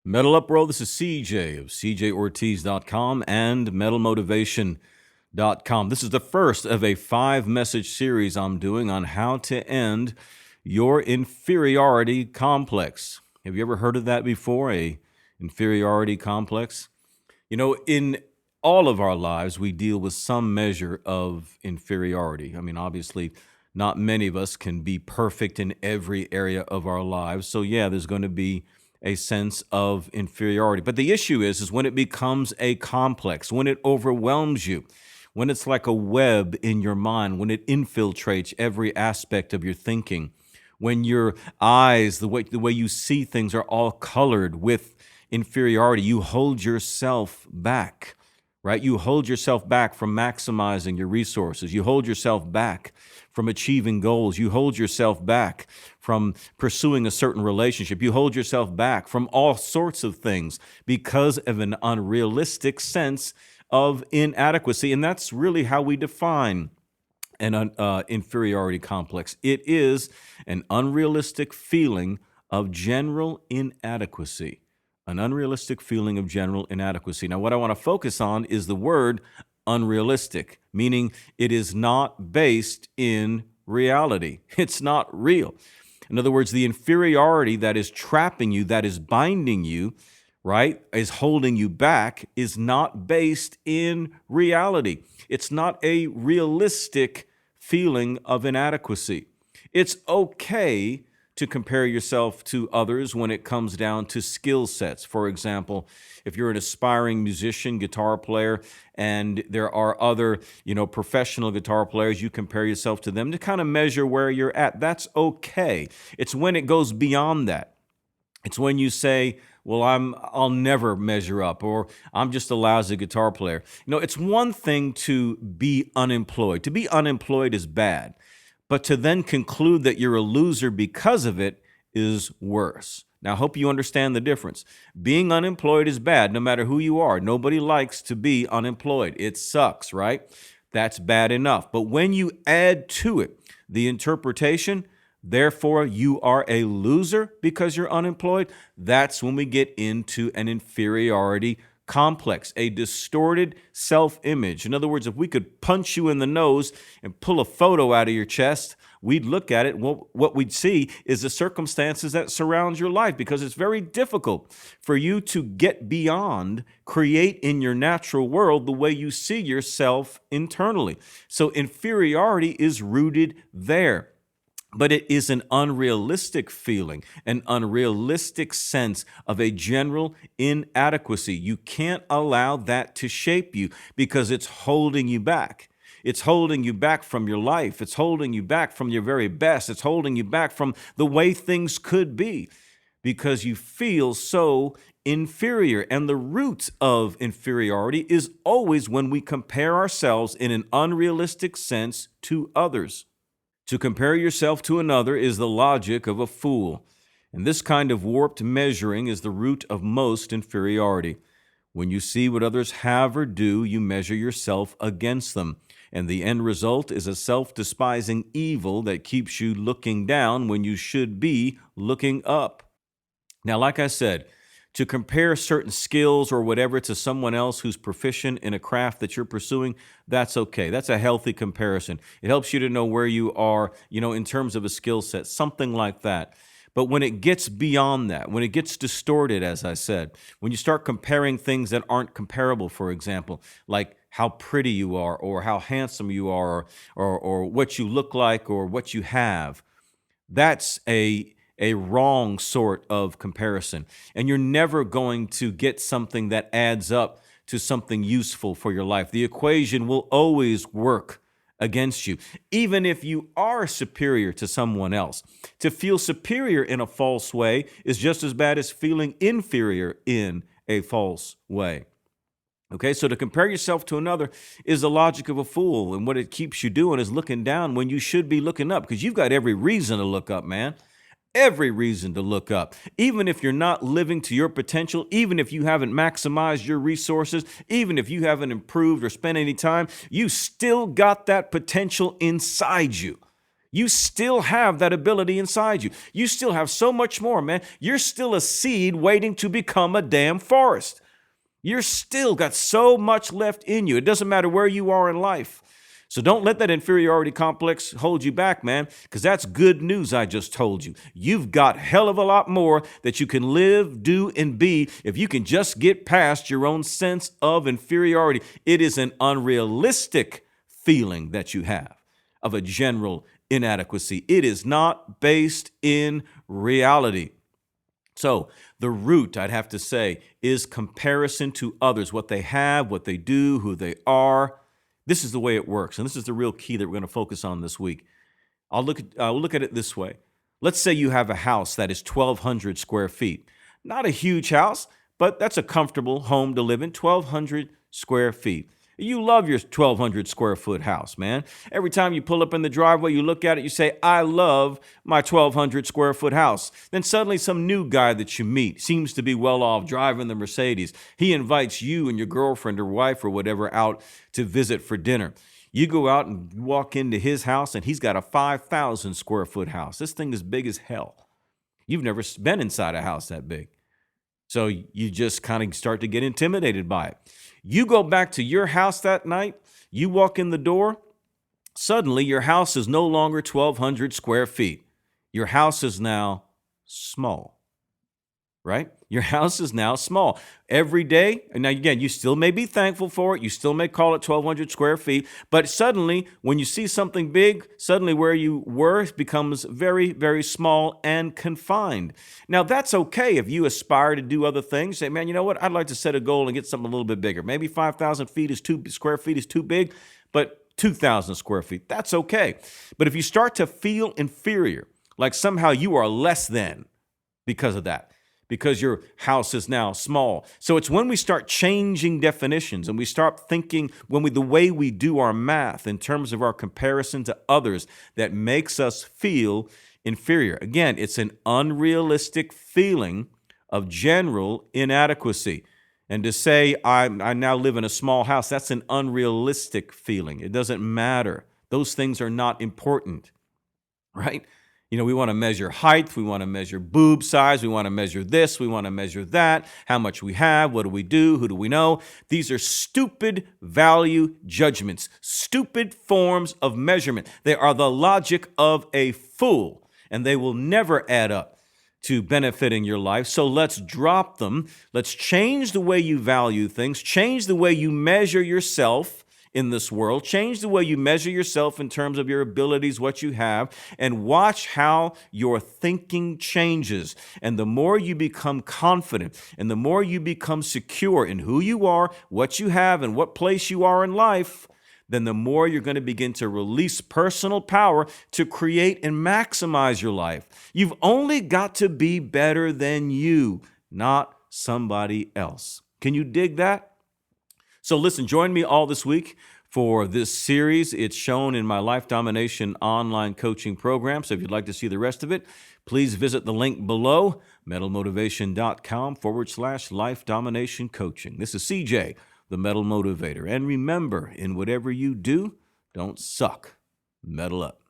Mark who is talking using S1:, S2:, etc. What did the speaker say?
S1: Metal Up, bro. This is CJ of cjortiz.com and metalmotivation.com. This is the first of a 5-message series I'm doing on how to end your inferiority complex. Have you ever heard of that before, a inferiority complex? You know, in all of our lives, we deal with some measure of inferiority. I mean, obviously, not many of us can be perfect in every area of our lives. So, yeah, there's going to be a sense of inferiority. But the issue is when it becomes a complex, when it overwhelms you, when it's like a web in your mind, when it infiltrates every aspect of your thinking, when your eyes, the way you see things are all colored with inferiority, you hold yourself back, right? You hold yourself back from maximizing your resources. You hold yourself back from achieving goals. You hold yourself back from pursuing a certain relationship. You hold yourself back from all sorts of things because of an unrealistic sense of inadequacy. And that's really how we define an inferiority complex. It is an unrealistic feeling of general inadequacy. An unrealistic feeling of general inadequacy. Now, what I want to focus on is the word unrealistic, meaning it is not based in reality. It's not real. In other words, the inferiority that is trapping you, that is binding you, right, is holding you back, is not based in reality. It's not a realistic feeling of inadequacy. It's okay to compare yourself to others when it comes down to skill sets. For example, if you're an aspiring musician, guitar player, and there are other, professional guitar players, you compare yourself to them to kind of measure where you're at. That's okay. It's when it goes beyond that. It's when you say, well, I'll never measure up, or I'm just a lousy guitar player. It's one thing to be unemployed. To be unemployed is bad. But to then conclude that you're a loser because of it is worse. Now, I hope you understand the difference. Being unemployed is bad, no matter who you are. Nobody likes to be unemployed. It sucks, right? That's bad enough. But when you add to it the interpretation, therefore you are a loser because you're unemployed, that's when we get into an inferiority complex, a distorted self-image. In other words, if we could punch you in the nose and pull a photo out of your chest, we'd look at it. What we'd see is the circumstances that surround your life, because it's very difficult for you to get beyond, create in your natural world the way you see yourself internally. So inferiority is rooted there. But it is an unrealistic feeling, an unrealistic sense of a general inadequacy. You can't allow that to shape you because it's holding you back. It's holding you back from your life. It's holding you back from your very best. It's holding you back from the way things could be because you feel so inferior. And the root of inferiority is always when we compare ourselves in an unrealistic sense to others. To compare yourself to another is the logic of a fool, and this kind of warped measuring is the root of most inferiority. When you see what others have or do, you measure yourself against them, and the end result is a self-despising evil that keeps you looking down when you should be looking up. Now, like I said, to compare certain skills or whatever to someone else who's proficient in a craft that you're pursuing, that's okay. That's a healthy comparison. It helps you to know where you are, in terms of a skill set, something like that. But when it gets beyond that, when it gets distorted, as I said, when you start comparing things that aren't comparable, for example, like how pretty you are or how handsome you are or what you look like or what you have, that's a wrong sort of comparison. And you're never going to get something that adds up to something useful for your life. The equation will always work against you, even if you are superior to someone else. To feel superior in a false way is just as bad as feeling inferior in a false way. Okay, so to compare yourself to another is the logic of a fool. And what it keeps you doing is looking down when you should be looking up, because you've got every reason to look up, man. Every reason to look up. Even if you're not living to your potential, even if you haven't maximized your resources, even if you haven't improved or spent any time, you still got that potential inside you. You still have that ability inside you. You still have so much more, man. You're still a seed waiting to become a damn forest. You're still got so much left in you. It doesn't matter where you are in life. So don't let that inferiority complex hold you back, man, because that's good news I just told you. You've got hell of a lot more that you can live, do, and be if you can just get past your own sense of inferiority. It is an unrealistic feeling that you have of a general inadequacy. It is not based in reality. So the root, I'd have to say, is comparison to others, what they have, what they do, who they are. This is the way it works, and this is the real key that we're going to focus on this week. We'll look at it this way. Let's say you have a house that is 1,200 square feet. Not a huge house, but that's a comfortable home to live in, 1,200 square feet. You love your 1,200 square foot house, man. Every time you pull up in the driveway, you look at it, you say, I love my 1,200 square foot house. Then suddenly some new guy that you meet seems to be well off driving the Mercedes. He invites you and your girlfriend or wife or whatever out to visit for dinner. You go out and walk into his house and he's got a 5,000 square foot house. This thing is big as hell. You've never been inside a house that big. So you just kind of start to get intimidated by it. You go back to your house that night, you walk in the door, suddenly your house is no longer 1,200 square feet. Your house is now small, right? Your house is now small. Every day, and now again, you still may be thankful for it. You still may call it 1,200 square feet. But suddenly, when you see something big, suddenly where you were becomes very, very small and confined. Now, that's okay if you aspire to do other things. Say, man, you know what? I'd like to set a goal and get something a little bit bigger. Maybe 5,000 square feet is too big, but 2,000 square feet, that's okay. But if you start to feel inferior, like somehow you are less than because of that, because your house is now small. So it's when we start changing definitions and we start thinking the way we do our math in terms of our comparison to others that makes us feel inferior. Again, it's an unrealistic feeling of general inadequacy. And to say I now live in a small house, that's an unrealistic feeling. It doesn't matter. Those things are not important, right? You know, we want to measure height, we want to measure boob size, we want to measure this, we want to measure that, how much we have, what do we do, who do we know? These are stupid value judgments, stupid forms of measurement. They are the logic of a fool, and they will never add up to benefiting your life. So let's drop them. Let's change the way you value things, change the way you measure yourself in this world, change the way you measure yourself in terms of your abilities, what you have, and watch how your thinking changes. And the more you become confident and the more you become secure in who you are, what you have, and what place you are in life, then the more you're going to begin to release personal power to create and maximize your life. You've only got to be better than you, not somebody else. Can you dig that? So listen, join me all this week for this series. It's shown in my Life Domination online coaching program. So if you'd like to see the rest of it, please visit the link below, metalmotivation.com/Life Domination Coaching. This is CJ, the Metal Motivator. And remember, in whatever you do, don't suck. Metal up.